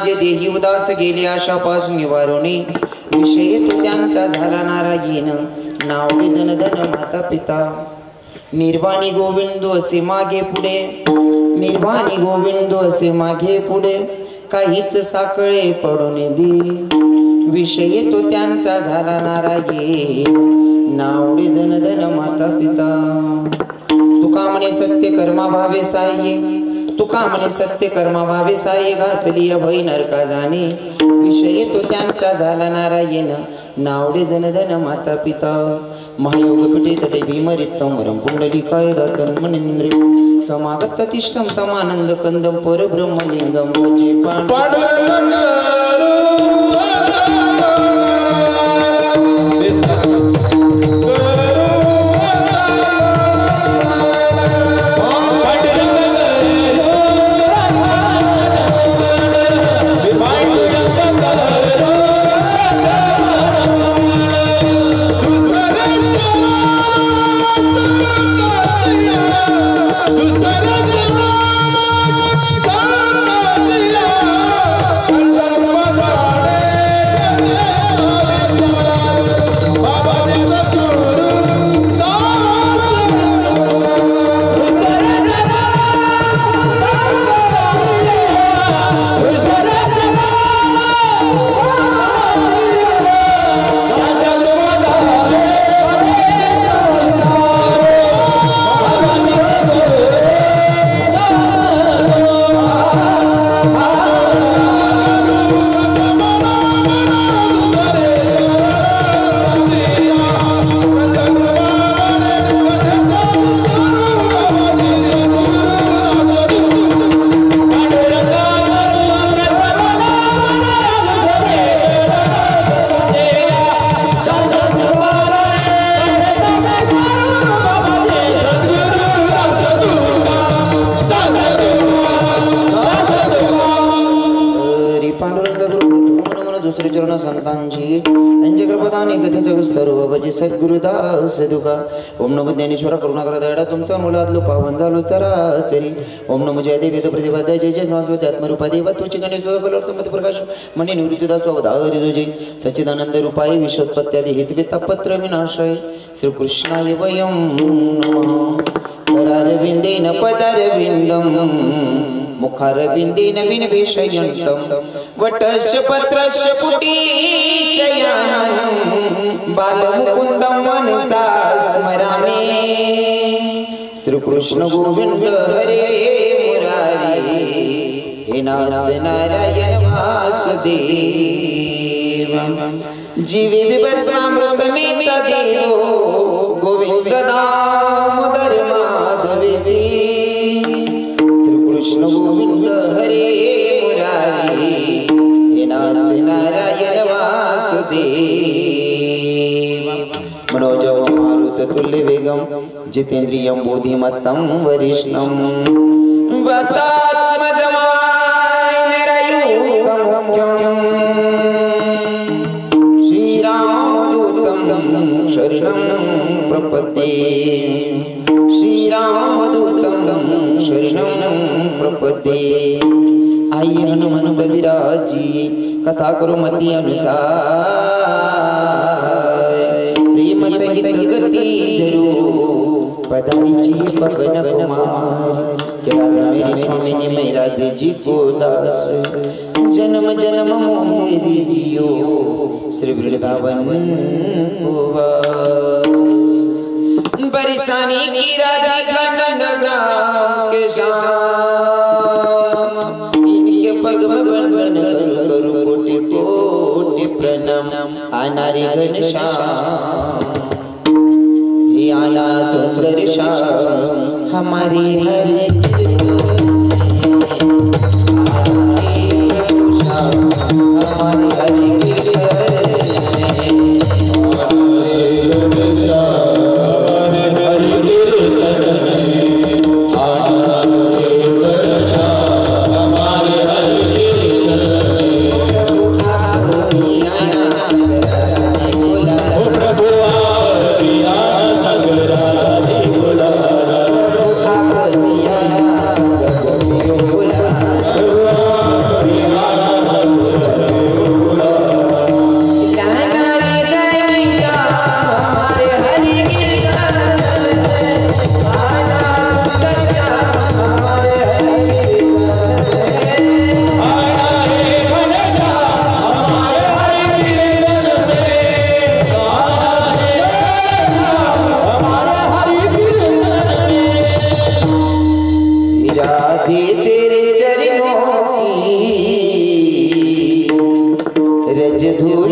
माझे देही उदास गेले आशापासून निवारुणी विषय तो त्यांचा झाला नारायण नावडे जनधन माता पिता निर्वाणी गोविंद असे मागे पुढे निर्वाणी गोविंद असे मागे पुढे काहीच साखळे पडून दे विषय तो त्यांचा झाला नारायण नावडे जनधन माता पिता तुका म्हणे सत्य कर्मा भावे साये तुका म्हणे सत्य कर्मा भावे साये घातली अभय नरका जाणे विषय तो त्यांचा झाला नारायण नावडे जनधन माता पिता महायोग पिठे तटे भीमरित्तम वरम पुंडलिकाय दातन मनिंद्रे समागत तिष्ठम तमानंद कंदम परब्रह्मलिंगम भजे पांडुरंग सद्गुरुदास दुगा ओम नमो ज्ञानेश्वर करुणाकर दयाळा तुमचा मुलातलो पावन झालो चराचरी ओम नमो जय देवी प्रतिपदा जय जय संस्कृत आत्मरूपा देवा तुझी गणेश कलर्तमत प्रकाश मने निवृत्तीदास अवधारी जो जय सच्चिदानंद रूपाय विश्वोत्पत्त्यादि हेतवे तापत्र विनाशाय श्री कृष्णाय वयं नमः करारविंदेन पदारविंदम मुखारविंदेन विनवेशयन्तं वटस्य पत्रस्य पुटीशयानं बालमुकुन्दं मनसा स्मरामि श्री कृष्ण गोविंद हरे मुरारी हे नाथ नारायण वासुदेव जीवे विभस्मामृतमेव देवो गोविंद दामोदर माधवेति श्री कृष्ण गोविंद हरे मुरारी हे नाथ नारायण वासुदेव मनोजव मारुत तुल्य वेगम जितेन्द्रियं बुद्धिमत्तं वरिष्ठं वतात्मजमाय निरयुगं श्रीरामदूतं शरणं प्रपद्ये श्रीरामदूतं शरणं प्रपद्ये आई हनुमंत विराजी कथा करो मती अनुसार प्रेम सहित गती धरो पधारीची पवन कुमार के राधा मेरे स्वामी ने मैं राधे जी को दास जन्म जन्म मोहे दीजियो श्री वृंदावन को वास बरसाने की राधिका नगरा के श्याम इनके पग बंधन करो कोटि कोटि प्रणाम अनारि घनश्याम हे आला सुंदर श्याम हमारी हरे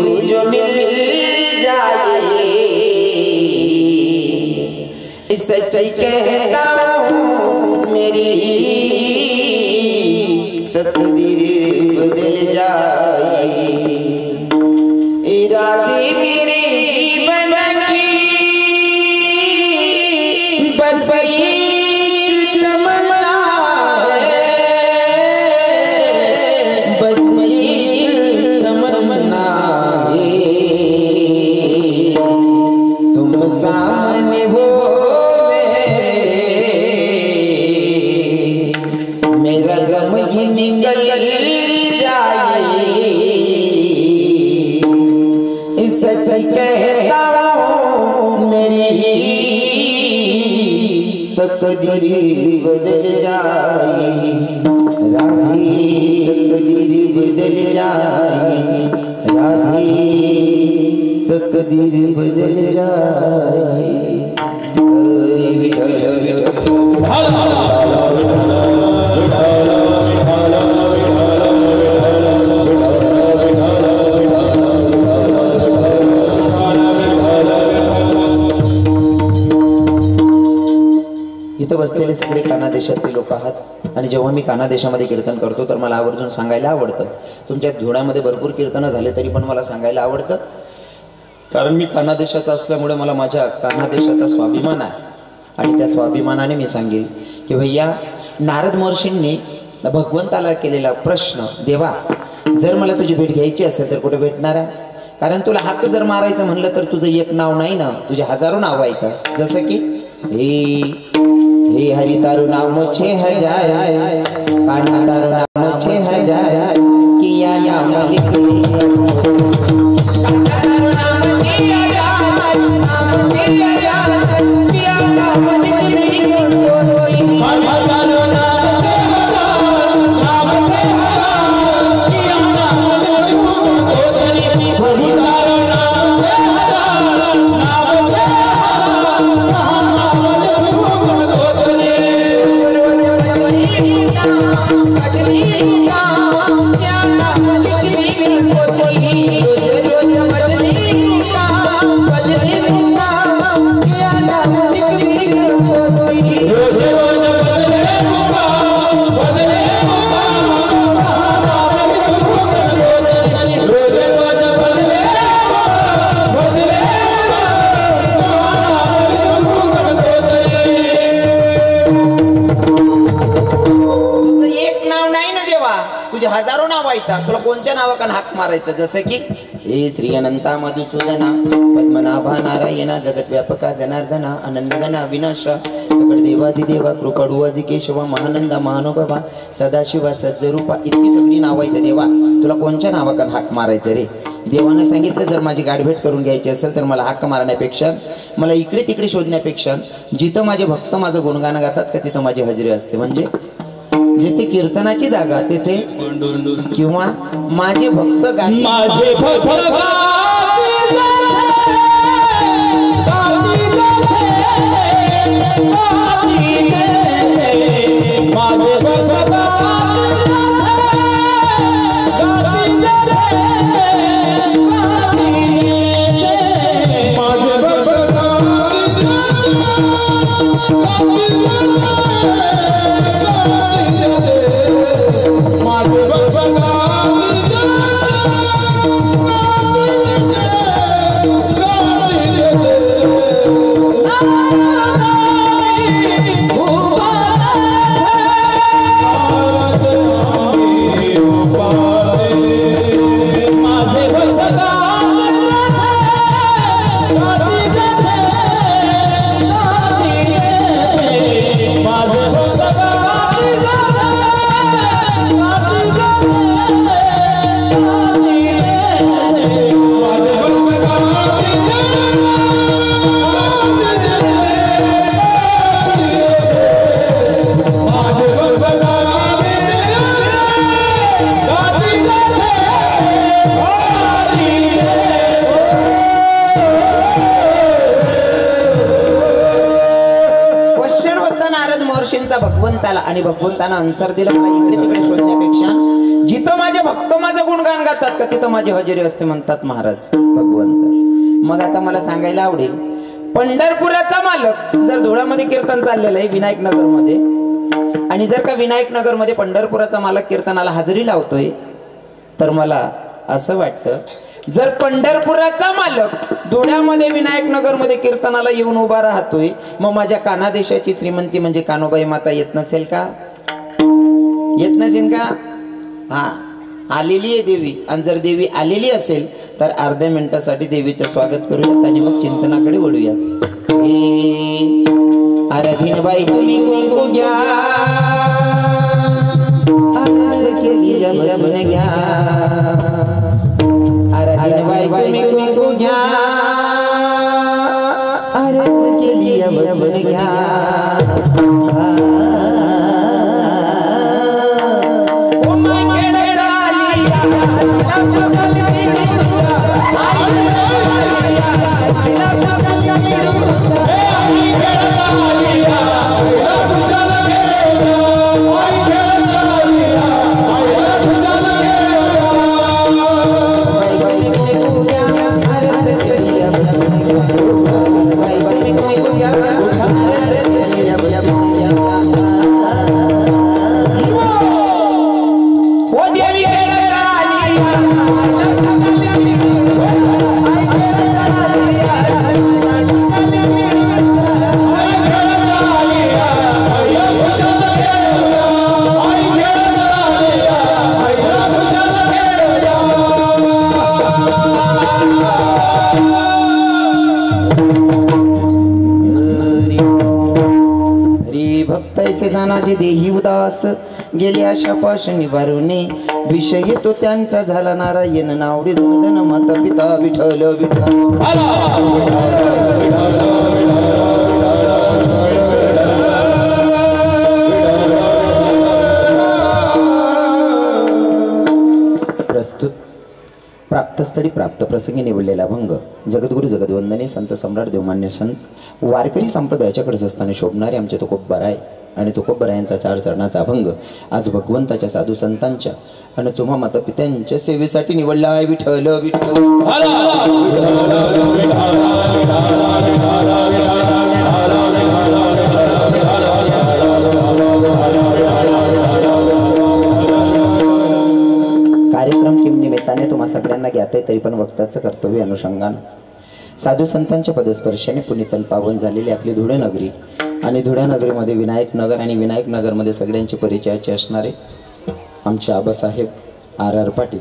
डोली जो मिल जाए इससे सही कहता हूँ मेरी तकदीर बदल जाए। इरादे मेरे जीवन की बस एक तमन्ना है, बस एक तमन्ना है, तुम सामने हो मेरा गम ही निकल जाए। सच कहता हूँ मेरी तकदीर बदल जाए। राधी तकदीर बदल जाए, राधी तकदीर बदल जाए। इथं बसलेले सगळे काना देशातले लोक आहात आणि जेव्हा मी काना देशामध्ये कीर्तन करतो तर मला आवर्जून सांगायला आवडतं, तुमच्या धुळ्यामध्ये भरपूर कीर्तनं झाले तरी पण मला सांगायला आवडतं, कारण मी काना देशाचा असल्यामुळे मला माझ्या काना देशाचा स्वाभिमान आहे। आणि त्या स्वाभिमानाने मी सांगेल की भैया नारद महर्षींनी भगवंताला केलेला प्रश्न, देवा जर मला तुझी भेट घ्यायची असेल तर कुठे भेटणार आहे? कारण तुला हाक जर मारायचं म्हणलं तर तुझं एक नाव नाही ना, तुझे हजारो नाव आहेत। जसं की हे हरि तारू नाम मुझे हजार, कान्हा तारू नाम मुझे हजार, किया या मालिक कान्हा तारू नाम मुझे हजार, नाम मुझे हजार, किया या मालिक कान्हा तारू नाम मुझे हजार, नाम मुझे हजार, किया या मालिक हरि तारू नाम मुझे हजार, नाम मुझे हजारो नाव आहेत, तुला कोणत्या नावाकान हाक मारायचं? जसं की हे श्री अनंता मधुसूदना पद्मनाभा नारायणा जगत व्यापका जनार्दना आनंदगना विनाश सकळ देवादिदेवा कृपाळू अजी केशवा महानंदा महानुभावा सदाशिवा सज्जरूपा, इतकी सगळी नाव आहेत देवा, तुला कोणत्या नावाकान हाक मारायचं रे? देवाने सांगितलं जर माझी गाठभेट करून घ्यायची असेल तर मला हाक मारण्यापेक्षा, मला इकडे तिकडे शोधण्यापेक्षा जिथं माझे भक्त माझं गुणगान गातात का तिथं माझी हजेरी असते। म्हणजे जिथे कीर्तनाची जागा तिथे किंवा माझे भक्त माझे भगवंताला आणि भगवंताना आन्सर दिला, मला इकडे तिकडे शोधण्यापेक्षा जिथं माझे भक्त माझं गुणगान गातात का तिथं माझी हजेरी असते म्हणतात महाराज भगवंत. मग आता मला सांगायला आवडेल, पंढरपुराचा मालक जर धुळ्यामध्ये कीर्तन चाललेलं आहे विनायक नगर मध्ये, आणि जर का विनायक नगर मध्ये पंढरपुराचा मालक कीर्तनाला हजेरी लावतोय, तर मला असं वाटतं जर पंढरपुराचा मालक धुळ्यामध्ये विनायक नगर मध्ये कीर्तनाला येऊन उभा राहतोय, मग माझ्या कानादेशाची श्रीमंती म्हणजे कानोबाई माता येत नसेल का? येत नसेल का? हा, आलेली आहे देवी. आणि जर देवी आलेली असेल तर अर्ध्या मिनिटासाठी देवीचं स्वागत करूयात आणि मग चिंतनाकडे वळूयात. आराधीन बाई तुम्ही कुंकू घ्या, बसून घ्या. आराधीन बाई तुम्ही कुंकू घ्या, बसून घ्या. देही उदास गेली आशा पाश निवारुने, विषय तो त्यांचा झाला नारायण नावडे जनधन माता पिता विठ्ठल विठ्ठल. प्रस्तुत प्राप्तस्थळी प्राप्त प्रसंगी निवडलेला अभंग जगद्गुरु जगद्वंदने संत सम्राट देवमान्य संत वारकरी संप्रदायाच्या कडसस्थानी शोभणारे आमचे तुकोबराय आणि तुकोबरायांचा 4 चरणाचा अभंग आज भगवंताच्या साधू संतांच्या आणि तुम्हा माता पित्यांच्या सेवेसाठी निवडला आहे. विठ्ठल विठ्ठल. कार्यक्रम किम निमित्ताने तुम्हा सगळ्यांना ज्ञात आहे, तरी पण वक्त्याचं कर्तव्य अनुषंगान साधू संतांच्या पदस्पर्शाने पुनीतन पावन झालेली आपली धुळे नगरी आणि धुळे नगरीमध्ये विनायक नगर आणि विनायक नगरमध्ये सगळ्यांचे परिचयाचे असणारे आमचे आबासाहेब RR पाटील.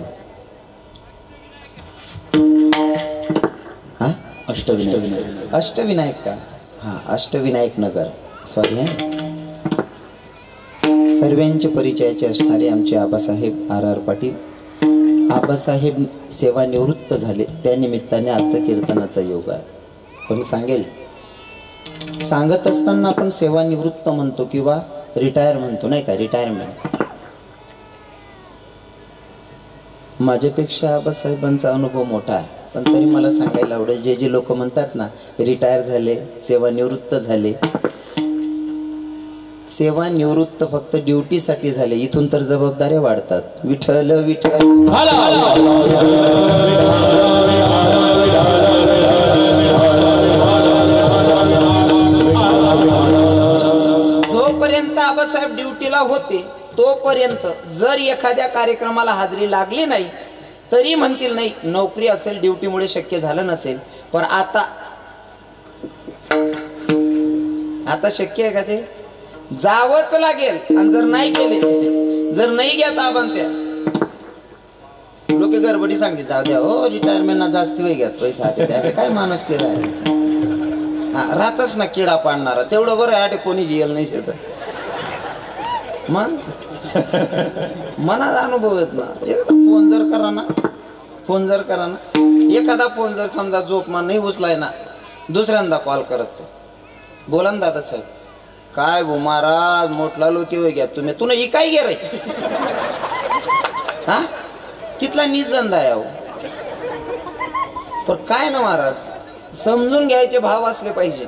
हा, अष्टविनायक का? हा, अष्टविनायक नगर सॉरी. सर्वांचे परिचयाचे असणारे आमचे आबासाहेब RR पाटील. आबासाहेब सेवानिवृत्त झाले, त्या निमित्ताने आजचं कीर्तनाचा योग आहे. पण सांगत असताना आपण सेवानिवृत्त म्हणतो किंवा रिटायर म्हणतो, नाही का? रिटायरमेंट. माझ्यापेक्षा आबासाहेबांचा अनुभव मोठा आहे, पण तरी मला सांगायला आवडेल, जे लोक म्हणतात ना रिटायर झाले, सेवानिवृत्त झाले, सेवानिवृत्त फक्त ड्युटीसाठी झाले, इथून तर जबाबदाऱ्या वाढतात. विठ्ठल विठ्ठल. जोपर्यंत आबासाहेब ड्युटीला होते तोपर्यंत जर एखाद्या कार्यक्रमाला हाजरी लागली नाही तरी म्हणतील नाही नोकरी असेल, ड्युटीमुळे शक्य झालं नसेल. पण आता शक्य आहे का? ते जावंच लागेल. आणि जर नाही गेले, जर नाही घ्या ताबन त्या लोक गडबडी सांगते जाऊ द्या हो, रिटायरमेंट ना जास्त वेळ घ्या, पैसा त्याचे काय माणूस केला राहतच ना किडा पाडणारा. तेवढं बरं आहे, कोणी जेल नाही शेत. मग मनात अनुभव येत ना. एकदा फोन जर करा ना, एखादा फोन जर समजा झोपमान नाही उचलाय ना, दुसऱ्यांदा कॉल करत तो बोला ना दादा साहेब काय भो महाराज मोठला लोक घ्या तुम्ही, तुला ही काय गे रे? हा, कितला नीच धंदा आहे. पण काय ना महाराज, समजून घ्यायचे भाव असले पाहिजे.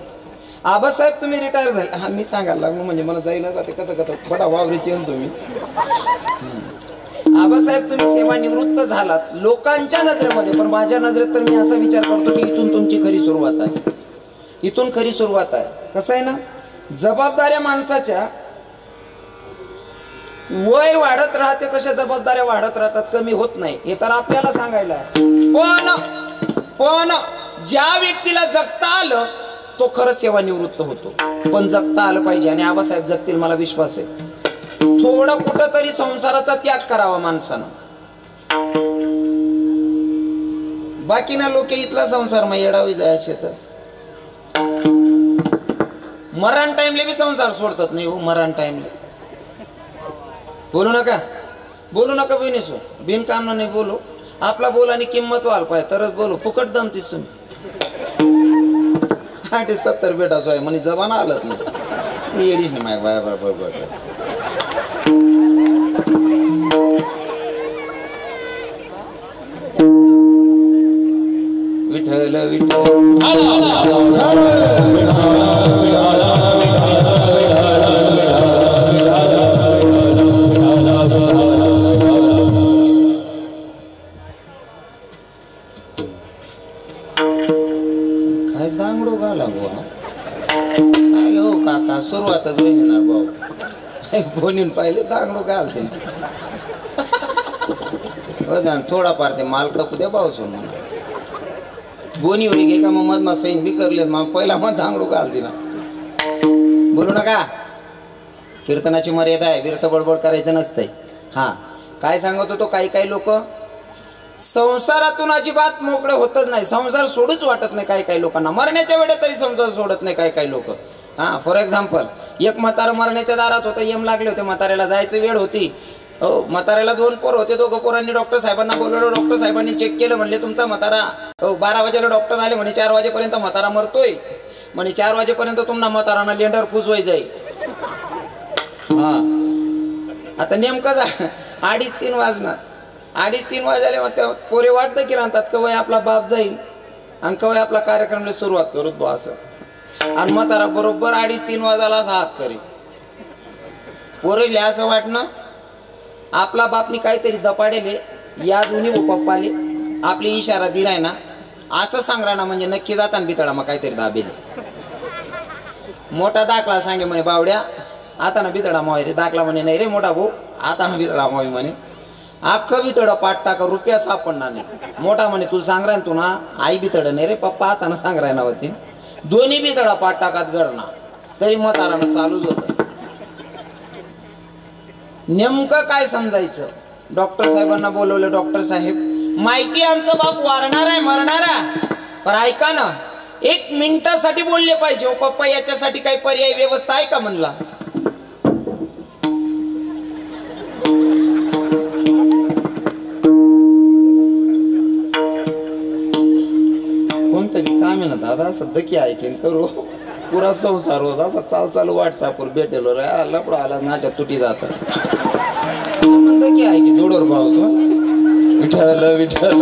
आबासाहेब तुम्ही रिटायर झाले, हा मी सांगायला लागलो म्हणजे मला जाईना जाते कथा थोडा वावरी चेंज मी. आबासाहेब तुम्ही सेवानिवृत्त झालात लोकांच्या नजरेमध्ये, पण माझ्या नजरेत तर मी असा विचार करतो की इथून तुमची खरी सुरुवात आहे. इथून खरी सुरुवात आहे. कसं आहे ना, जबाबदाऱ्या माणसाच्या वय वाढत राहते तशा जबाबदाऱ्या वाढत राहतात, कमी होत नाही. हे तर आपल्याला सांगायला आहे. पण ज्या व्यक्तीला जगता आलं तो खरंच सेवानिवृत्त होतो. पण जगता आलं पाहिजे आणि आबासाहेब जगतील मला विश्वास आहे. थोडं कुठं तरी संसाराचा त्याग करावा माणसानं. बाकी ना लोक इथला संसार मग येडावी जायचे तर मरण टाइमले बी संसार सोडतात नाही हो. मरण टाइमले बोलू नका बिनसो बिनकाम नाही बोलू. आपला बोलानी किंमत व्हायला पाहिजे तरच बोलू. फुकट दमतीस तुम्ही 70 बेटा सोय म्हणे जबाना आलत नाही येडीच नाही माय बाय बरोबर. विठ्ठल विठ्ठल काय दांगडो घाला बुवा. काय हो काका सुरुवातच होईनार भाऊ. बोनीन पाहिले दांगडो घालते थोडाफार ते माल कपू द्या भाऊ सोन म्हणा. बोनी होई गे का मग मधमा सैन बी करले मग पहिला मग दांगडो घालते ना. बोलू नका. कीर्तनाची मर्यादा आहे. विरत बडबड करायचं नसतंय. हा काय सांगत होतो, काही लोक संसारातून अजिबात मोकळे होतच नाही. संसार सोडूच वाटत नाही काही लोकांना. मरण्याच्या वेळेत तरी संसार सोडत नाही काही लोक. हा फॉर एक्झाम्पल एक म्हातारा मरण्याच्या दारात होतं. यम लागले होते म्हाताऱ्याला. जायचं वेळ होती. हो म्हाताऱ्याला 2 पोर होते. दोघं पोरांनी डॉक्टर साहेबांना बोलवलं. डॉक्टर साहेबांनी चेक केलं. म्हणले तुमचा म्हातारा 12 वाजेला डॉक्टर आले म्हणे 4 वाजेपर्यंत म्हातारा मरतोय म्हणे. 4 वाजेपर्यंत तुमना म्हातारांना लेंडर फुसवाय जाईल. हा आता नेमकं 2:30-3 वाजणार. 2:30-3 वाजले मग त्या पोरे वाटतं की राहतात कवय आपला बाप जाईल आणि कवय आपला कार्यक्रमला सुरुवात करूत बा असं. आणि म्हातारा बरोबर 2:30-3 वाजायला हात करी. पोरेले असं वाटणं आपला बापनी काहीतरी दपाडेले या दोन्ही पप्पाले आपली इशारा दिलाय ना असं सांगरा ना म्हणजे नक्की जाताना बितडा मग काहीतरी दाबेले. मोठा दाखला सांगे म्हणे बावड्या आता ना बितडा मोय रे. दाखला म्हणे नाही रे मोठा भाऊ आता ना बितडा मोय म्हणे. अख्खं बितडं पाठ टाका रुपया सापडणार नाही. मोठा म्हणे तुला सांग राय तू ना आई बितड नाही रे पप्पा आता ना सांग राय ना होती. दोन्ही बितडा पाठ टाकात गडना तरी म्हातारानं चालूच होतं. नेमकं काय समजायचं. डॉक्टर साहेबांना बोलवलं. डॉक्टर साहेब माहिती आमचा बाप वारणार आहे मरणार आहे पण ऐका ना 1 मिनिटासाठी बोलले पाहिजे. पप्पा याच्यासाठी काही पर्याय व्यवस्था आहे का म्हणला. कोणतरी काम आहे ना दादा सध्या की ऐकेन करू पुरा संसार होता असा चालू व्हॉट्सअपवर भेटेलो रे लपडा आला नाच्या तुटी जात म्हणतो की ऐके जोडोर भाऊ विठ्ठल विठ्ठल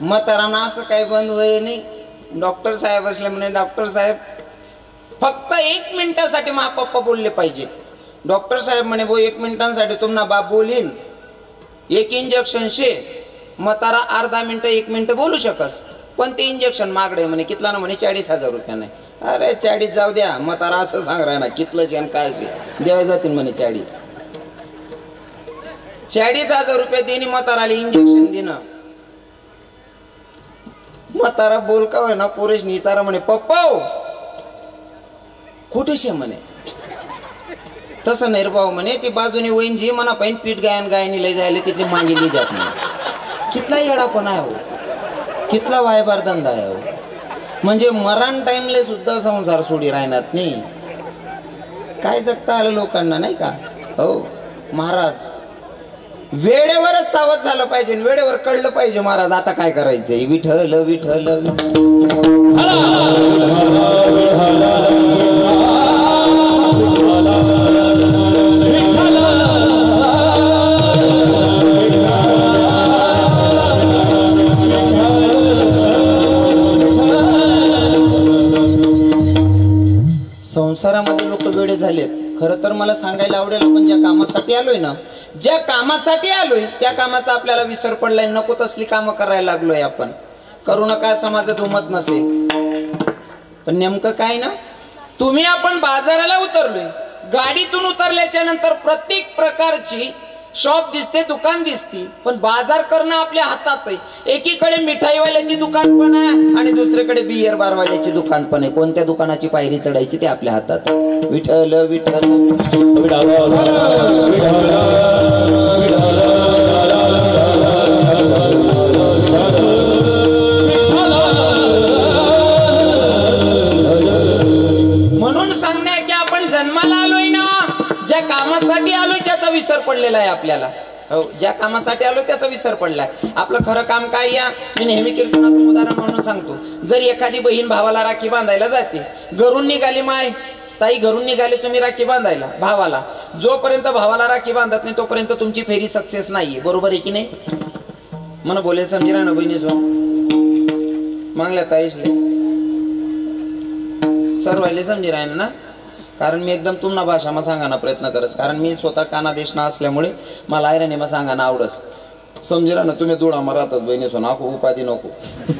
म्हातारांना असं काही बंद होई नाही. डॉक्टर साहेब असले म्हणे डॉक्टर साहेब फक्त 1 मिनिटासाठी मा पप्पा बोलले पाहिजे. डॉक्टर साहेब म्हणे भाऊ 1 मिनिटांसाठी तुमना बाप बोलीन 1 इंजेक्शन शे. म्हातारा अर्धा मिनिट 1 मिनिट बोलू शकस पण ते इंजेक्शन मागडे म्हणे कितला ना म्हणे 40,000 रुपया नाही. अरे 40 जाऊ द्या म्हातारा असं सांग राय ना कितलं शेण काय द्यावे जातील म्हणे 40,000 रुपये देणे म्हाताराला इंजेक्शन देणं. म्हातारा बोल का होय ना पुरेश निचारा म्हणे पप्पा कुठे शे म्हणे. तसं नाही रे भाऊ म्हणे ती बाजूने वहीन जी म्हणा पाहिजे पीठ गायनी लय जायला तिथली मागितली जात नाही. कितला येडापण आहे हो कितला वायबार धंदा आहे हो. म्हणजे मरण टाइमले सुद्धा संसार सोडी राहणार नाही. काय जगता आलं लोकांना नाही का हो. महाराज वेळेवरच सावध झालं पाहिजे वेळेवर कळलं पाहिजे महाराज आता काय करायचंय. विठ्ठल विठ्ठल विठ्ठल संसारामध्ये लोक वेडे झालेत. खरं तर मला सांगायला आवडेल, आपण ज्या कामासाठी आलोय ना, ज्या कामासाठी आलोय त्या कामाचा आपल्याला विसर पडलाय. नको तसली कामं करायला लागलोय आपण. करू नका समाजात उमत नसेल, पण नेमकं काय ना, तुम्ही आपण बाजाराला उतरलोय. गाडीतून उतरल्याच्या नंतर प्रत्येक प्रकारची शॉप दिसते, दुकान दिसते, पण बाजार करणं आपल्या हातात आहे. एकीकडे मिठाईवाल्याची दुकान पण आहे आणि दुसरीकडे बियर बारवाल्याची दुकान पण आहे. कोणत्या दुकानाची पायरी चढायची ते आपल्या हातात आहे. विठ्ठल विठ्ठल म्हणून सांगणे की आपण जन्माला आलोय ना, ज्या कामासाठी आलोय त्याचा विसर पडलेला आहे आपल्याला. हो, ज्या कामासाठी आलोय त्याचा विसर पडलाय. आपलं खरं काम काय या, मी नेहमी कीर्तनातून उदाहरण म्हणून सांगतो. जर एखादी बहीण भावाला राखी बांधायला जाते, घरून निघाली माय ताई, घरून निघाले तुम्ही राखी बांधायला भावाला, जोपर्यंत भावाला राखी बांधत नाही तोपर्यंत तुमची फेरी सक्सेस नाहीये. बरोबर आहे की नाही? मला बोलायला समजेना ना बहिणी जो मागल्या ताईसले सर्वायले समजी राहील ना. कारण मी एकदम तुम्हाला भाषामा सांगाना प्रयत्न करस, कारण मी स्वतः कानादेश ना असल्यामुळे मला आयराने सांगाना आवडस. समजिरा ना तुम्ही दोडा राहतात बहिणीसो, नको उपाधी नको,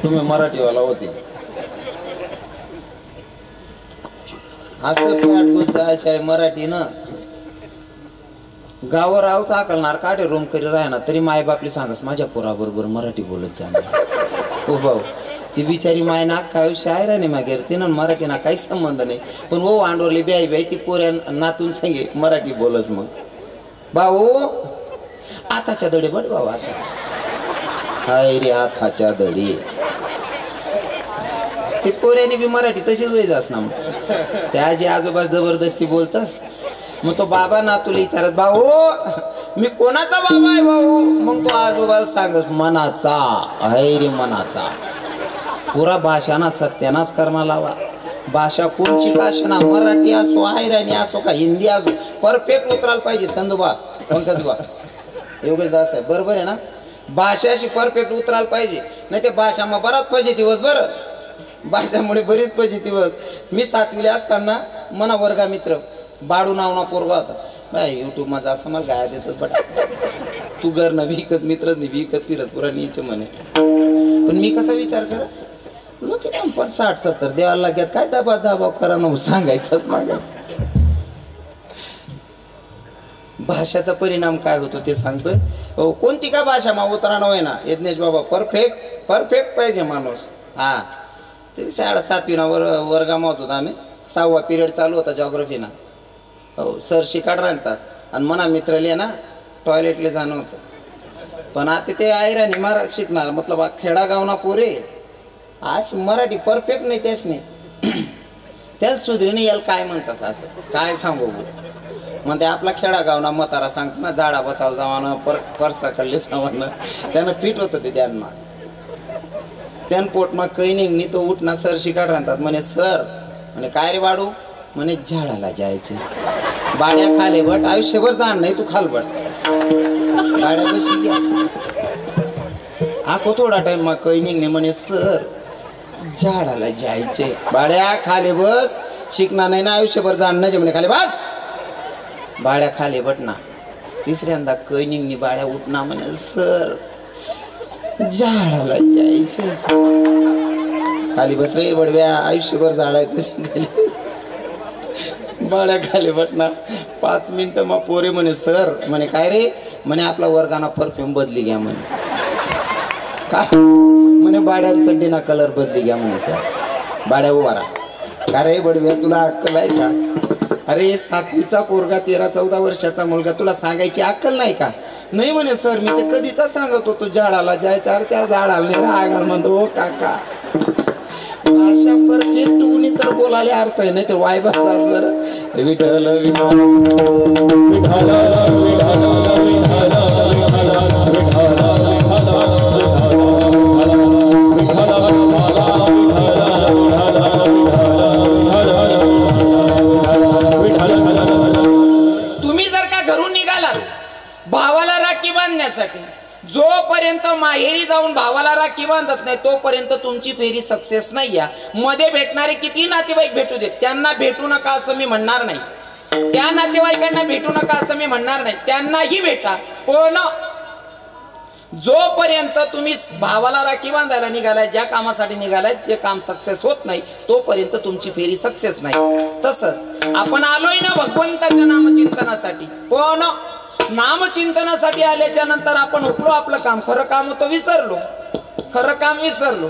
तुम्ही मराठीवाला होते. असं पाठगुत जायचं आहे मराठी ना. गावावर आवत हाकलणार काढे रोम करी राहणार तरी मायबापली सांगस माझ्या पोराबरोबर मराठी बोलत जाणार. हो भाऊ, ती बिचारी माय ना काय शायर नाही मागे तिनं मराठी ना काही संबंध नाही, पण हो आंडोरली ब्याई ब्याई ती पोऱ्या नातून सांगे मराठी बोलस. मग भाऊ आताच्या दडे बड भाऊ, आता हाय रे आताच्या दडी ते पोऱ्याने बी मराठी तशीच वयच ना. मग त्या आजी आजोबा जबरदस्ती बोलतस. मग तो बाबा नातूला विचारत, भाऊ मी कोणाचा बाबा आहे भाऊ? मग तो आजोबाला सांगत मनाचा. हाय रे मनाचा. पुरा भाषाना सत्यानाच करणं लावा. भाषा कोणची काशना, मराठी असो, आयराणी असो का हिंदी असो, परफेक्ट उतरायला पाहिजे. चंदूबा पंकजबा योगेशदास आहे, बरोबर आहे ना. भाषाशी परफेक्ट उतरायला पाहिजे, नाही ते भाषा मग बराच पाहिजे दिवस. बरं, भाषामुळे बरीच पाहिजे दिवस. मी 7वीला असताना मना वर्गा मित्र बाडू नावना पोरगा होता. बाय युट्यूब माझा असं मला गाया देतच बट तू घर ना विकच मित्रच नाही विकत तिरच पुरा नीच म्हणे. पण मी कसा विचार कर लोक पण 60-70 द्यायला लागत काय दाबा दाबा करा न सांगायचंच मागे. भाषाचा परिणाम काय होतो ते सांगतोय. कोणती का भाषा मा उतराणं होय ना यज्ञेश बाबा, परफेक्ट परफेक्ट पाहिजे माणूस. हा ते शाळा 7वीना वर्गामा होतो आम्ही. 6वा पिरियड चालू होता जॉग्रफीना. हो सर शिकाड राहतात आणि मना मित्रले ना टॉयलेटले जाणं होतं. पण आता ते आयरानी मराठी शिकणार मतलब खेडागावना पोरे आज मराठी परफेक्ट नाही त्याच नाही त्याच सुधरीने याला काय म्हणतास असं काय सांगू. मग ते आपला खेडागावना म्हातारा सांगतो ना झाडा बसायला जावानं परसाकडले जावानं त्यानं पीठ होतं ते त्यांना. त्यान पोटमा काही नाही तो उठना सर शिकाड राहतात म्हणे सर म्हणे काय रे वाडू म्हणे झाडाला जायचे. बाड्या खाले बट आयुष्यभर जाण नाही तू खाल बट बाड्या बशी घ्या आखो थोडा टाइम मग काही निघणे म्हणे सर झाडाला जायचे. बाड्या खाले बस शिकणार नाही ना आयुष्यभर जाण नाही म्हणे खाले बस. बाड्या खाले बट ना तिसऱ्यांदा काही निघणी बाड्या उठना म्हणे सर झाडाला जायचे. खाली बस रे बडव्या आयुष्यभर झाडायचं. बाळ्या खाली बटना 5 मिनिटं मग पोरे म्हणे सर म्हणे काय रे म्हणे आपला वर्गाना परफ्यूम बदली घ्या म्हणे. काय म्हणे बाड्या चड्डीना कलर बदली घ्या म्हणे सर. बाड्या उभा राहा का रे बडव्या तुला अक्कल आहे का? अरे 7वीचा पोरगा 13-14 वर्षाचा मुलगा तुला सांगायची अक्कल नाही का? नाही म्हणे सर मी ते कधीचा सांगत होतो झाडाला जायचं. अरे त्या झाडाला नाही रागाल म्हणतो हो काका. भाषा परफेक्ट उनी तर बोलायला अर्थ आहे नाही तर वायबाचाच बरं. विठ्ठल विठ्ठल विठ्ठल तुम्ही जर का घरून निघालात भावाला राखी बांधण्यासाठी जोपर्यंत माहेर माहेरी जाऊन भावाला राखी बांधत नाही तोपर्यंत तुमची फेरी सक्सेस नाही आहे. मध्ये भेटणारे किती नातेवाईक भेटू देत, त्यांना भेटू नका असं मी म्हणणार नाही, त्या नातेवाईकांना भेटू नका असं मी म्हणणार नाही, त्यांनाही भेटा. पण जोपर्यंत तुम्ही भावाला राखी बांधायला निघालाय, ज्या कामासाठी निघालाय ते काम सक्सेस होत नाही तोपर्यंत तुमची फेरी सक्सेस नाही. तसंच आपण आलोय ना भगवंताच्या नामचिंतनासाठी, पण नामचिंतनासाठी आल्याच्या नंतर आपण उठलो आपलं काम, खरं काम होतं विसरलो, खरं काम विसरलो.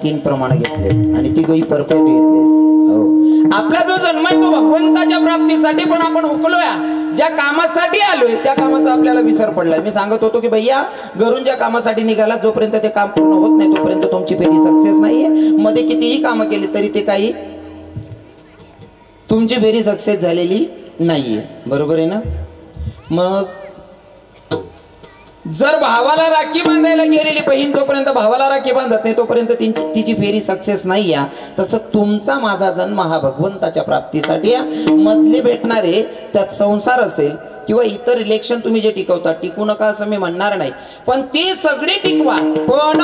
तीन प्रमाण घेतले आणि तिघही परफेक्ट घेतले. आपला जो जन्म आहे तो भगवंताच्या प्राप्तीसाठी, पण आपण हुकलोय ज्या कामासाठी आलोय त्या कामाचा आपल्याला विसर पडलाय. मी सांगत होतो की भैया घरून ज्या कामासाठी निघाला जोपर्यंत ते काम पूर्ण होत नाही तोपर्यंत तुमची फेरी सक्सेस नाहीये. मध्ये कितीही कामं केली तरी ते काही तुमची फेरी सक्सेस झालेली नाहीये. बरोबर आहे ना? मग जर भावाला राखी बांधायला गेलेली बहीण जोपर्यंत भावाला राखी बांधत नाही तोपर्यंत तिची फेरी सक्सेस नाही या. तसं तुमचा माझा जन्म हा भगवंताच्या प्राप्तीसाठी मधले भेटणारे त्यात संसार असेल किंवा इतर रिलेशन तुम्ही जे टिकवता टिकू नका असं मी म्हणणार नाही, पण ते सगळे टिकवा. पण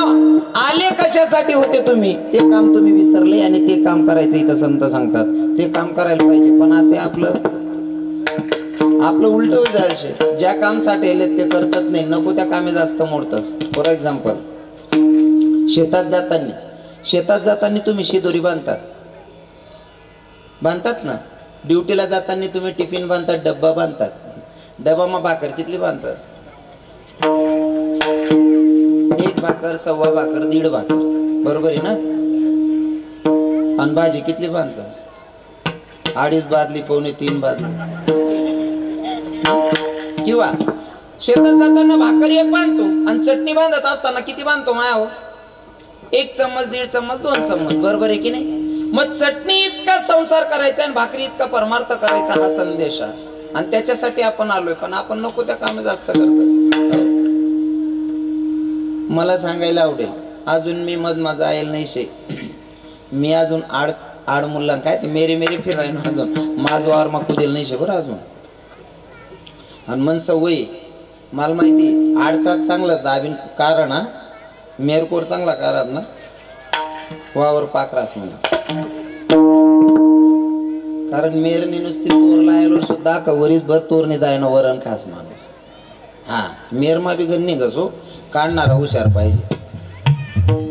आले कशासाठी होते तुम्ही, ते काम तुम्ही विसरले आणि ते काम करायचं इथं संत सांगतात ते काम करायला पाहिजे. पण आता आपलं उलट जायचे, ज्या कामसाठी आले ते करतात नाही, नको त्या कामे जास्त मोडतस. फॉर एक्झाम्पल शेतात जाताना तुम्ही शिदोरी बांधतात ना, ड्युटीला जाताना तुम्ही टिफिन बांधतात, डब्बा बांधतात, डबा मग भाकर कितली बांधतात, 1 भाकर, 1.25 भाकर, 1.5 भाकर, बरोबर आहे ना? आणि भाजी कितली बांधतात, 2.5 बादली, 2.25 बादली. किंवा शेतात जाताना भाकर 1 बांधतो आणि चटणी बांधत असताना किती बांधतो मायाव, 1 चम्मच, 1.5 चम्मच, 2 चम्मच, बरोबर आहे की नाही? मग चटणी इतका संसार करायचा आणि भाकरी इतका परमार्थ करायचा हा संदेश आहे आणि त्याच्यासाठी आपण आलोय. पण आपण नको त्या कामे जास्त करतात. मला सांगायला आवडेल, अजून मी माझा आयल नाही शे, मी अजून आड मुलांना काय ते मेरे फिरायला अजून माझं वार मागू दिलं नाही शे बरं अजून. आणि मन सवय मला माहिती आडचाच चांगला दाबीन कारण हा मेरकोर चांगला कारण ना वावर पाकरास म्हणा कारण मेरने नुसती तोर लायलो सुद्धा का वरीस भर तोरने जायना वरण खास माणूस हा मेरमा बी गण निघसो काढणारा हुशार पाहिजे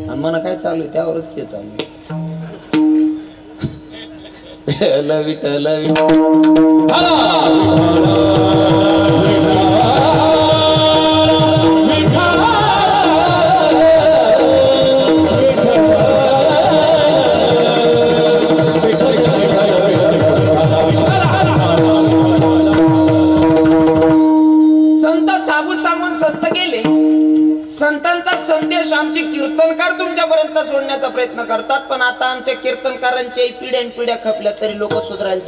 आणि मला काय चालू आहे त्यावरच के चालू विठ्ठल संतांचा संदेश आमचे कीर्तनकार तुमच्यापर्यंत सोडण्याचा प्रयत्न करतात पण आता आमच्या कीर्तनकारांच्या पिढ्यान पिढ्या खपल्या तरी लोक सुधारायला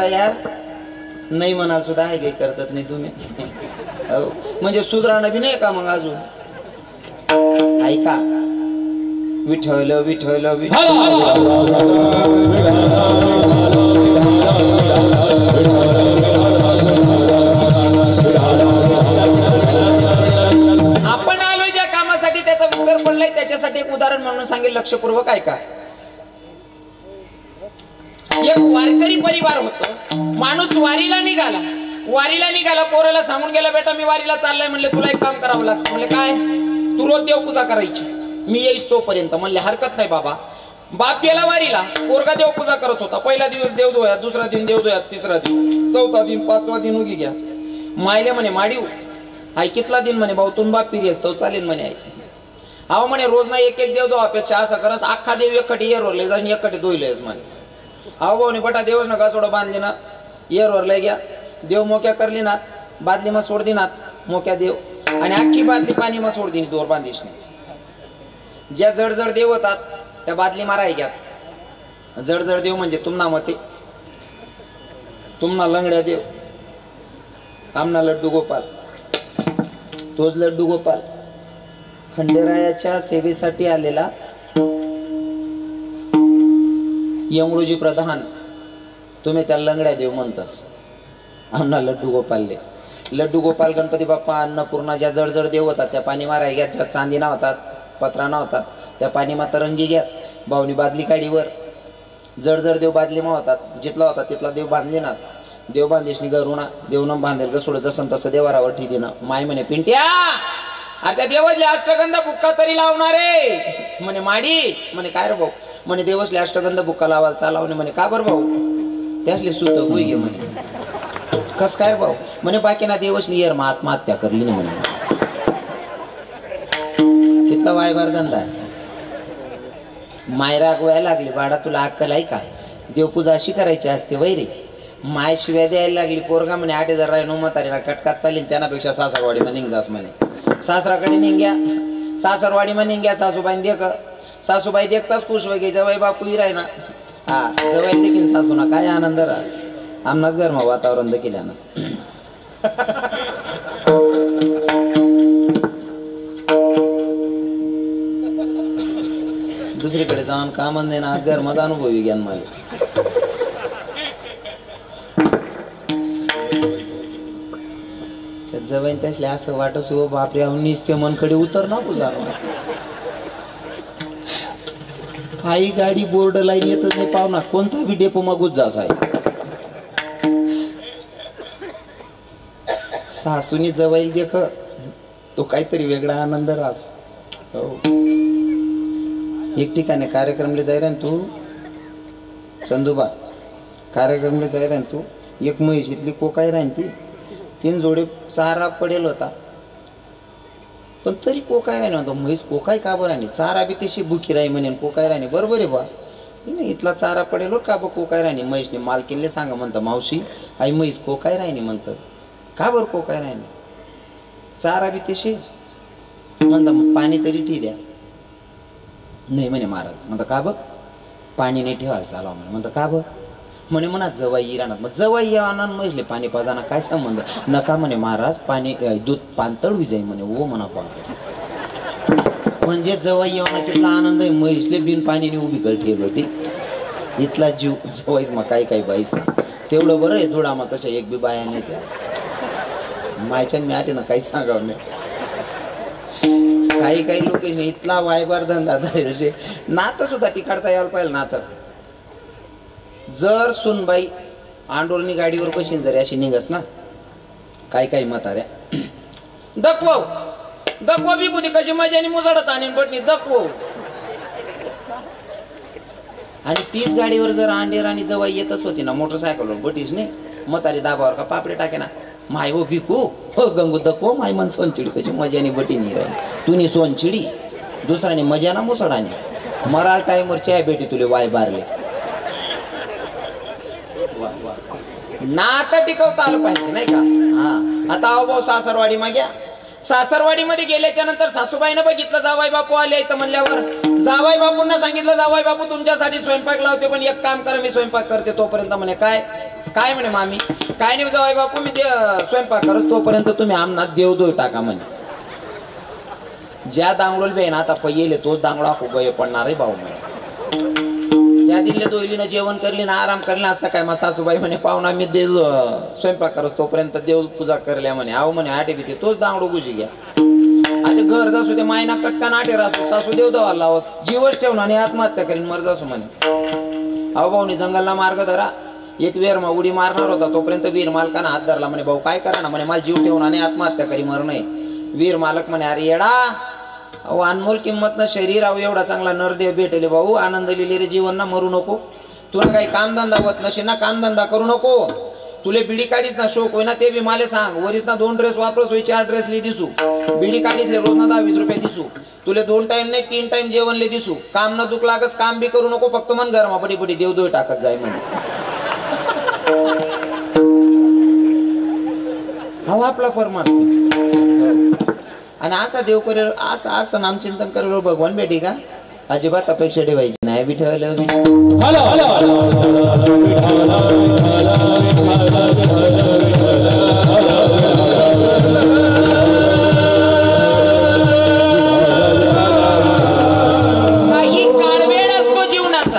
तयार नाही म्हणाल सुद्धा आहे काही करतात नाही तुम्ही म्हणजे सुधारणं बी नाही का मग अजून ऐका विठ्ठल विठ्ठल आपण आलोय ज्या कामासाठी त्याचा विसर पडलाय त्याच्यासाठी एक उदाहरण म्हणून सांगेल लक्षपूर्वक ऐका एक वारकरी परिवार होतो माणूस वारीला निघाला पोराला सांगून गेला बेटा मी वारीला चाललाय म्हणले तुला एक काम करावं लागतं म्हणले काय तू रोज देवपूजा करायची मी येईस तोपर्यंत म्हणले हरकत नाही बाबा बाप गेला वारीला पोरगा देवपूजा करत होता पहिला दिवस देवदोया दुसरा दिन देवदोया तिसरा दिन चौथा दिन पाचवा दिन उगी घ्या मायले म्हणे माडीव आई कितला दिन म्हणे भाऊ तुम बाप पिरी असतो चालेल म्हणे आई अहो म्हणे रोज ना एक एक देव दो अपेक्षा असं करस अख्खा देव एकटी येरवरले जाऊन एकटी दोयलेस म्हणे अहो भाऊ बटा देवच नका सोडं बांधले ना येरवरले घ्या देव मोक्या करली ना बादली मा सोड दिनात मोक्या देव आणि अख्खी बादली पाणी मा सोड दिनी दोर बांधीस नाही ज्या जड देव होतात त्या बादली माराय घ्या जड देव म्हणजे तुमना मते तुमना लंगड्या देव आमना लड्डू गोपाल तोच लड्डू गोपाल खंडेरायाच्या सेवेसाठी आलेला यमरोजी प्रधान तुम्ही त्याला लंगड्या देव म्हणतास आमना लड्डू गोपाल गणपती बाप्पा अन्नपूर्णा ज्या जड देव होतात त्या पाणी माराय घ्या ज्या चांदी ना होतात पत्रा ना होतात त्या पाणी मा तरंगी घ्या भावनी बादली काडीवर जड देव बादली मा होतात जिथला होता तिथला देव बांधली ना देव बांधेशनी गरुणा देवनं बांधेल गसोड जसं तसं देवारावर ठिदेनं माय म्हणे पिंट्या अरे त्या देवासले अष्टगंध बुक्का तरी लावणारे म्हणे माडी म्हणे काय रे भाऊ म्हणे देवसले अष्टगंध बुक्का लावायला चालावणे म्हणे का बरं भाऊ त्यासले सुत होई गे म्हणे कस काय भाऊ म्हणे बाकी ना देवसनी येर आत्महत्या करली नाही म्हणे कितला वायबार धंदा आहे मायरा गोयला लागली बाळा तुला अक्कल आहे का देवपूजा अशी करायची असते वैरे माय शिव्या द्यायला लागली पोरगा म्हणे 8,000 राय नोमतारीला कटकात चालीन त्यानापेक्षा सासरवाडी मा निघजास म्हणे सासराकडे निघ्या सासरवाडी मा निघ्या सासूबाई देखताच खुश वगे जवाई बापू राय ना हा जवाई देखील सासू ना काय आनंद राहा आमनाच गरमा वातावरण देखील ना दुसरीकडे जाऊन कामच नाही ना आज गरमाचा अनुभवी घ्या मला जवळ त्यासले असं वाटस हो बापरे निसते मनकडे उतर ना तुझा आई गाडी बोर्ड लाईन येतच नाही पाहुणा कोणता बी डेपो मागूच जास आहे सासूनी जवळ देख तो काहीतरी वेगळा आनंद रास हो एक ठिकाणी कार्यक्रमला जाय रे तू चंदुबा कार्यक्रमला जाय रे तू एक म्हैशीतली कोकाय राहीन ती 3 जोडे चारा पडेल होता पण तरी कोकाय राही नव्हता म्हैस कोकाय का बरं राहिली चारा बी तशी बुकी राही म्हणेन कोकाय राहिली बरोबर आहे बा नाही इथला चारा पडेल हो का बा कोकाय राहिली म्हैसने मालकीनले सांगा म्हणतं मावशी आई म्हैस कोकाय राहिली म्हणतं का बरं कोकाय राहिली चारा बी तशी म्हणतं पाणी तरी ठी द्या नाही म्हणे महाराज म्हणतं का बघ पाणी नाही ठेवायला चालवा म्हणे म्हणतं का बघ म्हणे म्हणा जवाई राहणार मग जवाई आनंद म्हटले पाणी पाजाना काय संबंध नका म्हणे महाराज पाणी दूध पाणतळवी जाई म्हणे ओ म्हणा पाणी म्हणजे जवाई येऊन कितला आनंद आहे म्हैसले बिन पाणीने उभी कर ठेवली होती इथला जीव जवाईस मग काय बाईस ना तेवढं बरं आहे धुडामा तशा एक बी बाया नाही त्या मायच्या मी आटे ना काहीच सांगावं नाही. काही काही लोक इथला वायबार धंदा असे नातं सुद्धा टिकाडता यायला पाहिजे. नातं जर सुनबाई आंडोरणी गाडीवर बशीन जरी अशी निघस ना काही काही म्हाताऱ्या दखवव दखवा बी कुठे कशी मजानी मुसडत आणि बटणी दखवव. आणि तीच गाडीवर जर अंडेर आणि जवळ येतच होती ना मोटरसायकलवर बटीस नाही म्हातारी दाबावर का पापडे टाके ना माय हो भिकू हो गंगू दखवो माय मन सोनचिडी कशी मजानी बटी नाही राहिली तुनी सोनचिडी दुसऱ्याने मजाना मुसडानी मराल टाईमवर चाय भेटी तुले वाय बारले. नातं टिकवता आलं पाहिजे नाही का. हा आता अहो भाऊ सासरवाडी माग्या सासरवाडी मध्ये गेल्याच्या नंतर सासूबाईनं बघितलं जावाई बापू आले इथं म्हणल्यावर जावाई बापूंना सांगितलं जावाई बापू तुमच्यासाठी स्वयंपाक लावते पण एक काम करा मी स्वयंपाक करते तोपर्यंत. म्हणे काय काय म्हणे मामी काय नाही जावाई बापू मी स्वयंपाक करत तोपर्यंत तुम्ही आमनात देवदोय टाका म्हणे. ज्या दांगडोल बे ना आता पहिले तोच दांगडा खूप पडणार आहे भाऊ म्हणे. त्या दिल्ले दोयलीनं जेवण करली ना आराम करला असं काय मग सासूबाई म्हणे पाहुणा मी देव स्वयंपाक करत तोपर्यंत देव पूजा करल्या म्हणे. आहो म्हणे आटे बिते तोच दांगडो गुजी घ्या आता घर जासू ते मायना कटका नाटे राहतो सासू देव दवा लावस जीवच ठेवून आणि आत्महत्या करीन मर जासू म्हणे. अहो भाऊनी जंगलला मार्ग धरा एक वेर मग उडी मारणार होता तोपर्यंत वीर मालकानं हात धरला म्हणे भाऊ काय करा ना म्हणे मला जीव ठेवून आणि आत्महत्या करी मर नाही. वीर मालक म्हणे अरे येडा अहो अनमोल किंमत ना शरीर अहो एवढा चांगला नरदेव भेटेले भाऊ आनंद लिहिले रे जीवन ना मरू नको. तुला काही कामधंदा होत नसे ना कामधंदा करू नको. तुले बिडी काढीस ना शोक होय ना ते बी माले सांग वरीस ना 2 ड्रेस वापरस होई 4 ड्रेस ले दिसू बिडी काढीस ले रोज ना 10-20 रुपये दिसू तुले 2 टाइम नाही 3 टाइम जेवण ले दिसू काम ना दुख लागस काम बी करू नको फक्त मन घरमा बडी बडी देवदोय टाकत जाय म्हणे. हा आपला परमार्थ आणि असा देव करेल असं असं नामचिंतन करेल भगवान भेटी का अजिबात अपेक्षा ठेवायची नाही. विठ्ठल काही काळवेळ असतो जीवनाचा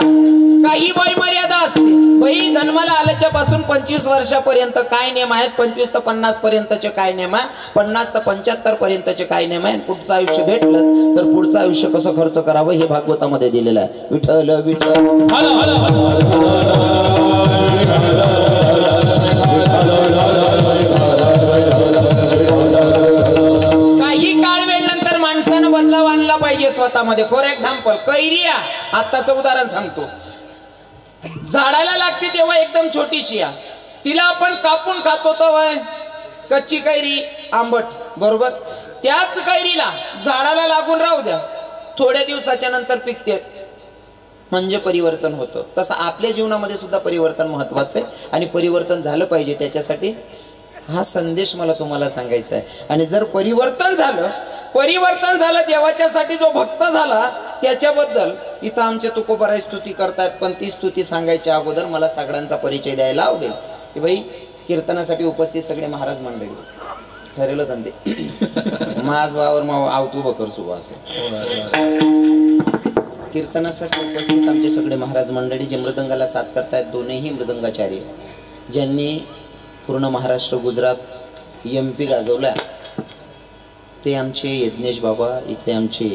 काही वय मर्यादा असते. बाई जन्माला आल्याच्या पासून 25 वर्षापर्यंत काय नियम आहेत 25 ते 50 पर्यंतचे काय नियम आहे 50 ते 75 पर्यंतचे काय नियम आहे पुढचं आयुष्य भेटलंच तर पुढचं आयुष्य कसं खर्च करावं हे भागवतामध्ये दिलेलं आहे. विठ्ठल विठ्ठल काही काळ वेळ नंतर माणसानं बदलाव आणला पाहिजे स्वतःमध्ये. फॉर एक्झाम्पल कैरिया आत्ताचं उदाहरण सांगतो. झाडाला लागते तेव्हा एकदम छोटीशी आहे तिला आपण कापून खातो तर कच्ची कैरी आंबट बरोबर. त्याच कैरीला झाडाला लागून राहू द्या थोड्या दिवसाच्या नंतर पिकते म्हणजे परिवर्तन होतं. तसं आपल्या जीवनामध्ये सुद्धा परिवर्तन महत्वाचं आहे आणि परिवर्तन झालं पाहिजे. त्याच्यासाठी हा संदेश मला तुम्हाला सांगायचा आहे. आणि जर परिवर्तन झालं देवाच्यासाठी जो भक्त झाला त्याच्याबद्दल इथं आमचे तुकोबाराय स्तुती करतात पण ती स्तुती सांगायच्या अगोदर मला सगळ्यांचा परिचय द्यायला आवडेल की भाई कीर्तनासाठी उपस्थित सगळे महाराज मंडळी ठरेलं धंदे माझ वावर माव आवतू बकर सुवा असे कीर्तनासाठी उपस्थित आमचे सगळे महाराज मंडळी जे मृदंगाला साथ करतायत दोन्ही मृदंगाचार्य ज्यांनी पूर्ण महाराष्ट्र गुजरात MP गाजवला ते आमचे यज्ञेश बाबा इथे आमचे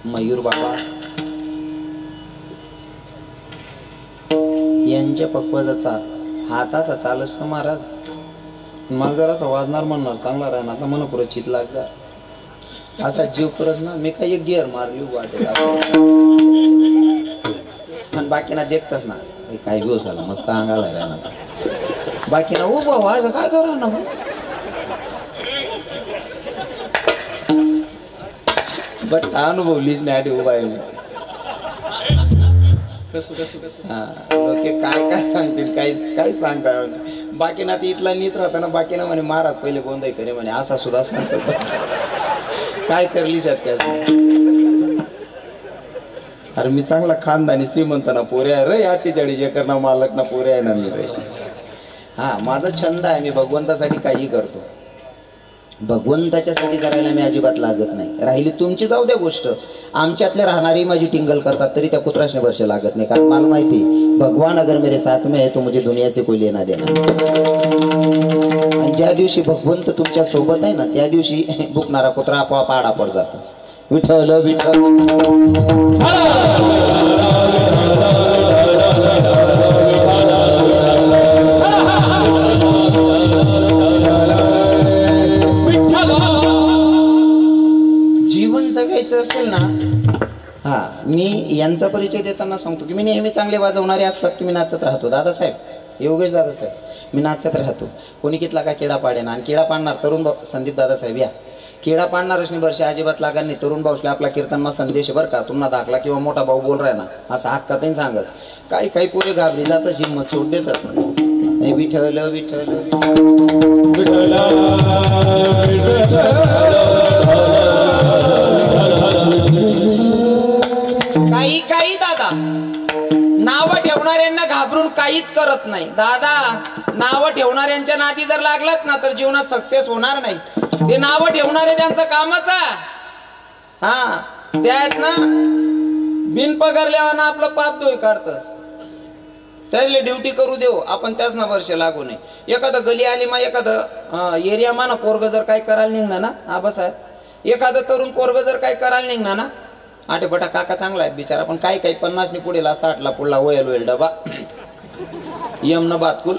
मयूर बाबा यांच्या पक्वाचा हाताचा चालच ना महाराज मला जरासा वाजणार म्हणणार चांगला राहणार ना मन पुरं चित लाग जा असा जीव करत ना मी काही एक गिअर मारली वाटेल आणि बाकीना देखतच ना काही दिवस आला मस्त अंगाला राहणार बाकीना उभं व्हायचं काय करा ना बट अनुभवलीच नाही उभा आहे लोक काय काय सांगतील काय सांगता बाकीना ती इथला नीत राहताना बाकीना म्हणे महाराज पहिले गोंधळ करे म्हणे असा सुद्धा सांगतात काय करली त्याच अरे मी चांगला खानदानी श्रीमंत ना पोरे आहे रे 48 एकर ना मालक ना पोरे आहे ना मी रे. हा माझा छंद आहे मी भगवंतासाठी काही करतो भगवंताच्यासाठी करायला मी अजिबात लाजत नाही. राहिली तुमची जाऊ द्या गोष्ट, आमच्यातले राहणारी माझी टिंगल करतात तरी त्या कुत्राशने वर्ष लागत नाही, कारण मला माहिती भगवान अगर मेरे साथ में है तो मुझे दुनिया से कोई लेना देना. आणि ज्या दिवशी भगवंत तुमच्या सोबत आहे ना त्या दिवशी भुकणारा कुत्रा आपोआप आडा पड जातच. विठ्ठल विठ्ठल जीवन जगायचं असेल ना. हा, मी यांचा परिचय देताना सांगतो की मी नेहमी चांगले वाजवणारे असतात की मी नाचत राहतो. दादासाहेब, योगेश दादासाहेब, मी नाचत राहतो. कोणी कितला का किडा पाडेना. आणि किडा पाडणार तरुण भाऊ संदीप दादासाहेब या किडा पाडणारच नाही वर्षी अजिबात लागा नाही. तरुण भाऊसला आपला कीर्तनमा संदेश बरं का, तुम्हाला दाखला किंवा मोठा भाऊ बोल राहा ना असं हक्कातही सांगत. काही काही पोरे घाबरी जातच, हिंमत सोड देतच. विठ्ठल विठ्ठल काही काही दादा नाव ठेवणाऱ्यांना घाबरून काहीच करत नाही. दादा नाव ठेवणाऱ्यांच्या नादी जर लागलात ना तर जीवनात सक्सेस होणार नाही. ते नाव ठेवणारे त्यांचं कामच आहे. हा, त्यात ना बिन पगारल्यावर ना आपलं पाप धुई काढतस. त्याला ड्युटी करू देऊ आपण, त्याच ना वर्ष लागू नये. एखादं गली आली मा एखादं एरिया मा ना पोरग जर काही करायला निघणार ना आबासाहेब, एखादं तरुण पोरग जर काही करायला निघणार ना, आठे बटा काका चांगला आहे बिचारा, पण काही काही 50 पुढेला 60 पुढला वयल वयल डबा यम न बातकुल.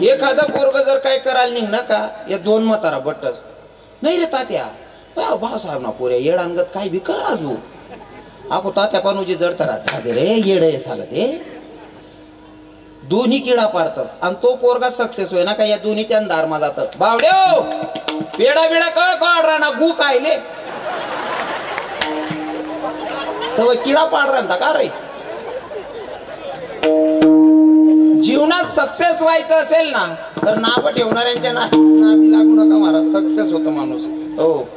एखादा पोरग जर काय करायला निघ ना का या 2 म्हातारा बट्टस नाही रे तात्या भाऊसाहेब ना पोऱ्या येडांगत काही बी कराच भाऊ. आपो तात्या पानूजी जडतरा झाले रे येड झालं ते. दोन्ही किडा पाडतस आणि तो पोरगा सक्सेस होय ना का या दोन्ही त्या दारमा जातात. बावड्यो पेडा बिडा काय काढ राहना गु कायले तर किडा पाड राहता का रे. जीवनात सक्सेस व्हायचं असेल ना तर नाव ठेवणाऱ्यांच्या नादी लागू नका महाराज, सक्सेस होतो माणूस. हो,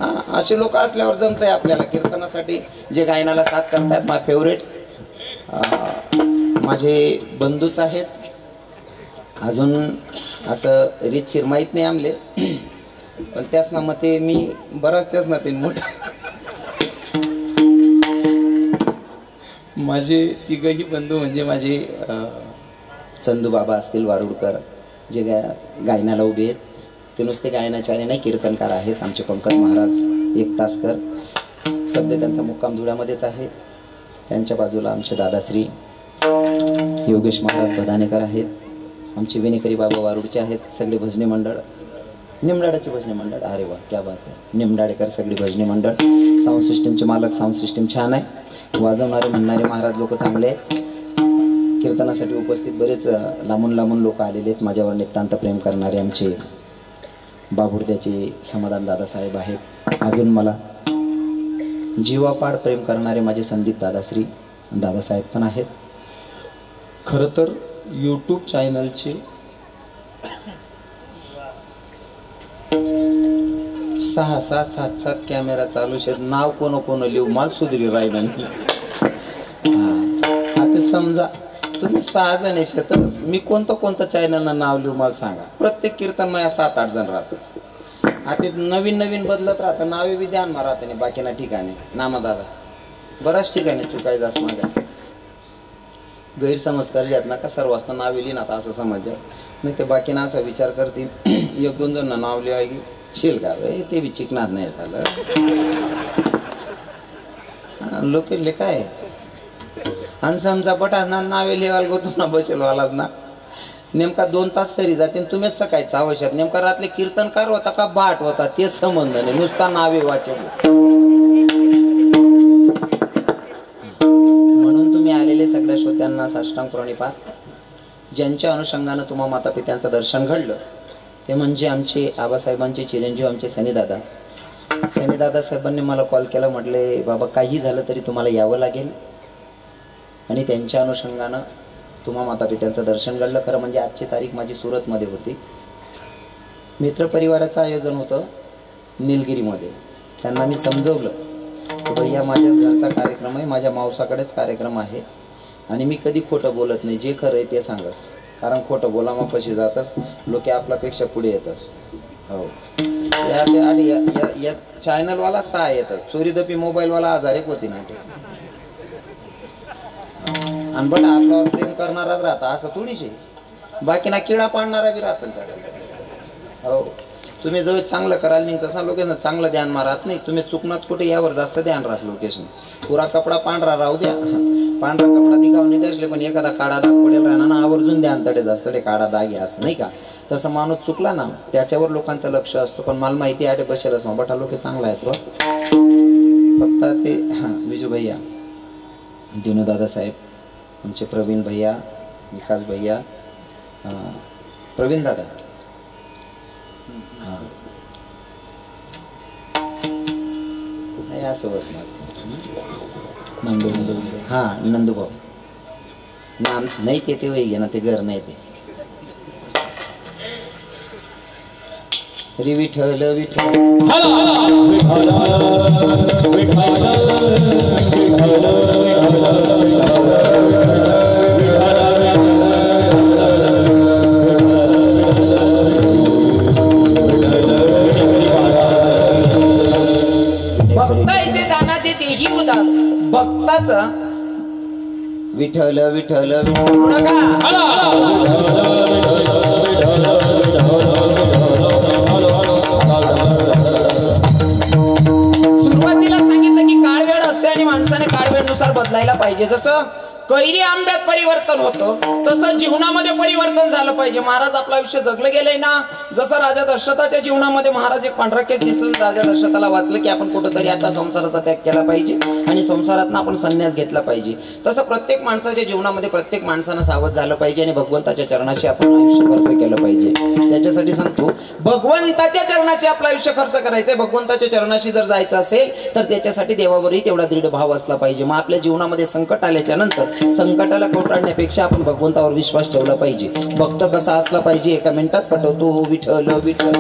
हा, असे लोक असल्यावर जमतंय आपल्याला. कीर्तनासाठी जे गायनाला साथ करतात माझे फेवरेट माझे बंधूच आहेत. अजून असं रीतशीर माहीत नाही आमले, पण त्याच ना मते मी बराच त्याच ना ते मोठा माझे तिघही बंधू म्हणजे माझे चंदू बाबा असतील वारुडकर जे गायनाला उभे आहेत. ते नुसते गायनाचार्य नाही कीर्तनकार आहेत. आमचे पंकज महाराज एक तासकर सध्या त्यांचा मुक्काम धुळ्यामध्येच आहे. त्यांच्या बाजूला आमचे दादाश्री योगेश महाराज बदानेकर आहेत. आमचे विनेकरी बाबा वारुडचे आहेत. सगळे भजनी मंडळ, निमडाड्याचे भजनी मंडळ, अरे वा क्या बात आहे, निमडाडेकर सगळे भजनी मंडळ. साऊंड सिस्टीमचे मालक, साऊंड सिस्टीम छान आहे. वाजवणारे म्हणणारे महाराज लोक चांगले आहेत. कीर्तनासाठी उपस्थित बरेच लांबून लांबून लोक आलेले आहेत. माझ्यावर नितांत प्रेम करणारे आमचे बाबुर्द्याचे समाधान दादासाहेब आहेत. अजून मला जीवापाड प्रेम करणारे माझे संदीप दादाश्री दादासाहेब पण आहेत. खरं तर यूट्यूब चॅनलचे 6-7 कॅमेरा चालू आहेत. नाव कोण लिहू माल सुधरी राहिला नाही. आता समजा तुम्ही 6 जण तर मी कोणतं चॅनलनं नाव लिहू मला सांगा. प्रत्येक कीर्तन माझ्या 7-8 जण राहतात. आता नवीन बदलत राहतं. नावे बी ध्यान मारा राहते बाकीना ठिकाणी नामा दादा बऱ्याच ठिकाणी चुकायचं असं मागा गैरसमज करतात ना का सर्व वाजता नाव लिहिन आता असं समजत नाही. ते बाकीना असा विचार करतील 1-2 जण नाव लिहाय की शेल का रे ते बी चिकनात नाही झालं. लोकेले काय आणि समजा बटा नावे लिहायला गोतो ना बसेलवालाच ना नेमका 2 तास तरी जाते. तुम्हीच सकाळी चावशात नेमका रात्री कीर्तनकार होता का बाट होता ते संबंध नाही, नुसता नावे वाचन. म्हणून तुम्ही आलेले सगळ्या श्रोत्यांना साष्टांग प्रणिपात. ज्यांच्या अनुषंगानं तुम्हा माता पित्यांचं दर्शन घडलं ते म्हणजे आमचे आबासाहेबांचे चिरंजीव आमचे सनीदादा. सनीदादा साहेबांनी मला कॉल केला, म्हटले बाबा काही झालं तरी तुम्हाला यावं लागेल. आणि त्यांच्या अनुषंगानं तुम्हा माता पित्यांचं दर्शन घडलं. खरं म्हणजे आजची तारीख माझी सुरतमध्ये होती. मित्रपरिवाराचं आयोजन होतं निलगिरीमध्ये. त्यांना मी समजवलं की भैया माझ्याच घरचा कार्यक्रम आहे, माझ्या मावसाकडेच कार्यक्रम आहे आणि मी कधी खोटं बोलत नाही, जे खरं आहे ते सांगस. कारण खोटं बोला मग कशी जातात लोक आपल्यापेक्षा पुढे येतात. हो या चॅनलवाला 6 येतात, चोरीदपी मोबाईलवाला 1000 एक होती ना ते. आणि बट आपल्यावर प्रेम करणाराच राहता असं थोडीशी, बाकी ना किडा पाडणारा बी राहतात त्याचा. हो तुम्ही जवळ चांगलं करायला नाही तसा लोकेशन चांगलं ध्यान मारत नाही. तुम्ही चुकनात कुठे यावर जास्त ध्यान राहत लोकेशन. पुरा कपडा पांढरा राहू द्या, पांढरा कपडा दिखाव नाही असले पण एखादा काळा दाग पडेल राहणार ना, आवर्जून ध्यान तडे जास्त ते काळा दाग आहे असं नाही का. तसं माणूस चुकला ना त्याच्यावर लोकांचं लक्ष असतं. पण मला माहिती आहे बसेलच मग बटा लोक चांगला आहेत फक्त ते. हां विजू भैया, दिनू दादा साहेब, आमचे प्रवीण भैया, विकास भैया, प्रवीण दादा, हां नाही असं बस मग हां नंदूभाऊ नाही ते वय ना ते घर नाही ते. रे विठ्ठल विठ्ठल भक्ताचा विठ्ठल विठ्ठल सुरुवातीला सांगितलं की काळवेळ असते आणि माणसाने काळवेळनुसार बदलायला पाहिजे. जसं कैरी आंब्यात परिवर्तन होतं तसं जीवनामध्ये परिवर्तन झालं पाहिजे. महाराज आपलं आयुष्य जगलं गेलंय ना, जसं राजा दशरथाच्या जीवनामध्ये महाराज एक पांढरा केस दिसलं, राजा दशरथाला वाचलं की आपण कुठंतरी आता संसाराचा त्याग केला पाहिजे आणि संसारातनं आपण संन्यास घेतला पाहिजे. तसं प्रत्येक माणसाच्या जीवनामध्ये प्रत्येक माणसानं सावध झालं पाहिजे आणि भगवंताच्या चरणाशी आपण आयुष्य खर्च केलं पाहिजे. त्याच्यासाठी सांगतो भगवंताच्या चरणाशी आपलं आयुष्य खर्च करायचंय. भगवंताच्या चरणाशी जर जायचं असेल तर त्याच्यासाठी देवावरही तेवढा दृढ भाव असला पाहिजे. मग आपल्या जीवनामध्ये संकट आल्याच्या नंतर संकटाला कोटाडण्यापेक्षा आपण भगवंतावर विश्वास ठेवला पाहिजे. भक्त कसा असला पाहिजे एका मिनिटात पटवतो. विठ्ठल विठ्ठल